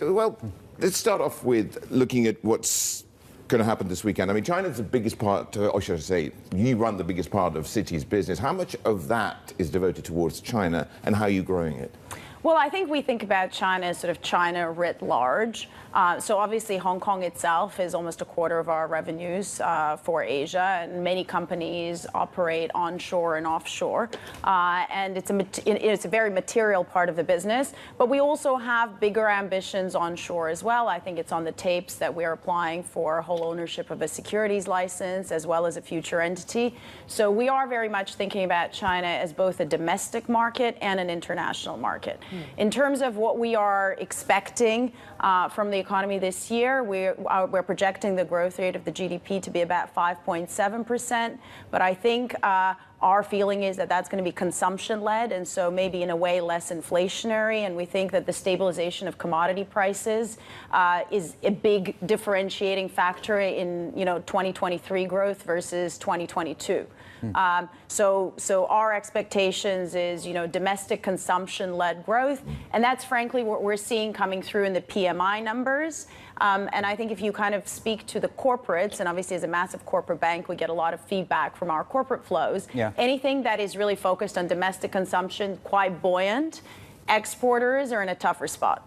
Well, let's start off with looking at what's going to happen this weekend. I mean, China's the biggest part, or should I say, you run the biggest part of Citi's business. How much of that is devoted towards China, and how are you growing it? Well, I think we think about China as sort of China writ large. So obviously Hong Kong itself is almost a quarter of our revenues for Asia, and many companies operate onshore and offshore. And it's a very material part of the business. But we also have bigger ambitions onshore as well. I think it's on the tapes that we're applying for whole ownership of a securities license as well as a future entity. So we are very much thinking about China as both a domestic market and an international market. In terms of what we are expecting from the economy this year, we're projecting the growth rate of the GDP to be about 5.7%. But I think our feeling is that that's going to be consumption-led, and so maybe in a way less inflationary. And we think that the stabilization of commodity prices is a big differentiating factor in 2023 growth versus 2022. So our expectations is domestic consumption-led growth, and that's frankly what we're seeing coming through in the PMI numbers. And I think if you kind of speak to the corporates, and obviously as a massive corporate bank, we get a lot of feedback from our corporate flows. Yeah. Anything that is really focused on domestic consumption, quite buoyant. Exporters are in a tougher spot.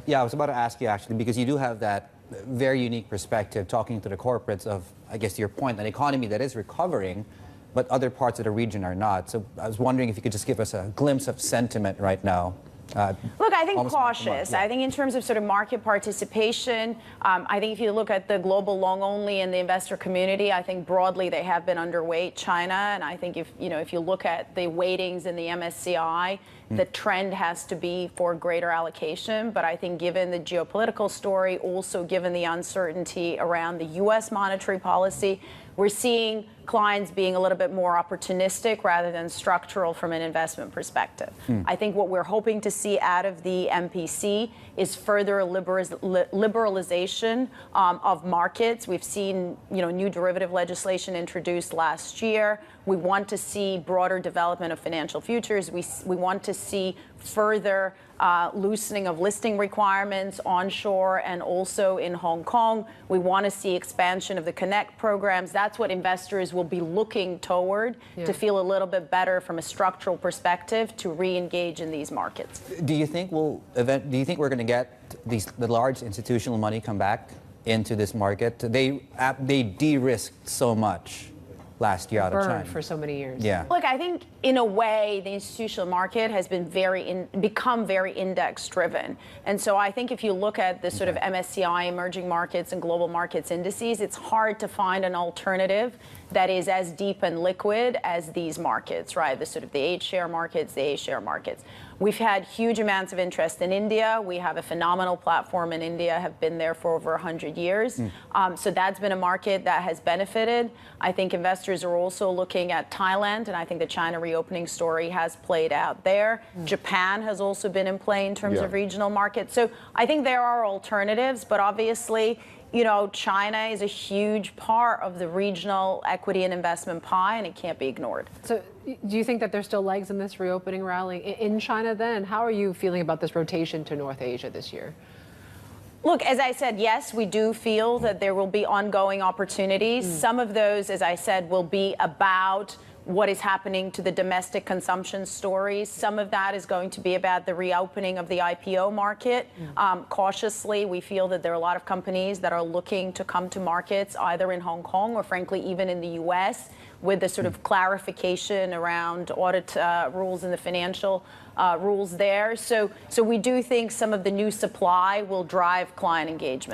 Yeah, I was about to ask you actually, because you do have that very unique perspective talking to the corporates of, I guess to your point, an economy that is recovering, but other parts of the region are not. So I was wondering if you could just give us a glimpse of sentiment right now. Look, I think cautious. Yeah. I think in terms of sort of market participation, I think if you look at the global long only and the investor community, I think broadly they have been underweight China. And I think if you look at the weightings in the MSCI, the trend has to be for greater allocation. But I think given the geopolitical story, also given the uncertainty around the U.S. monetary policy, we're seeing clients being a little bit more opportunistic rather than structural from an investment perspective. I think what we're hoping to see out of the MPC is further liberalization of markets. We've seen new derivative legislation introduced last year. We want to see broader development of financial futures. We want to see further loosening of listing requirements onshore and also in Hong Kong. We want to see expansion of the Connect programs. That's what investors will be looking toward to feel a little bit better from a structural perspective to re-engage in these markets. Do you think we're going to get the large institutional money come back into this market? They de-risked so much last year out of China for so many years. Yeah. Look, I think in a way the institutional market has been become very index driven. And so I think if you look at the sort of MSCI emerging markets and global markets indices, it's hard to find an alternative that is as deep and liquid as these markets, right? The sort of the H-share markets, the A-share markets. We've had huge amounts of interest in India. We have a phenomenal platform in India, have been there for over 100 years. So that's been a market that has benefited. I think investors are also looking at Thailand, and I think the China reopening story has played out there. Japan has also been in play in terms of regional markets. So I think there are alternatives, but obviously, China is a huge part of the regional equity and investment pie, and it can't be ignored. So do you think that there's still legs in this reopening rally in China then? How are you feeling about this rotation to North Asia this year? Look, as I said, yes, we do feel that there will be ongoing opportunities. Some of those, as I said, will be about what is happening to the domestic consumption stories. Some of that is going to be about the reopening of the IPO market. Cautiously, we feel that there are a lot of companies that are looking to come to markets either in Hong Kong or frankly even in the US with the sort of clarification around audit rules and the financial rules there. So we do think some of the new supply will drive client engagement.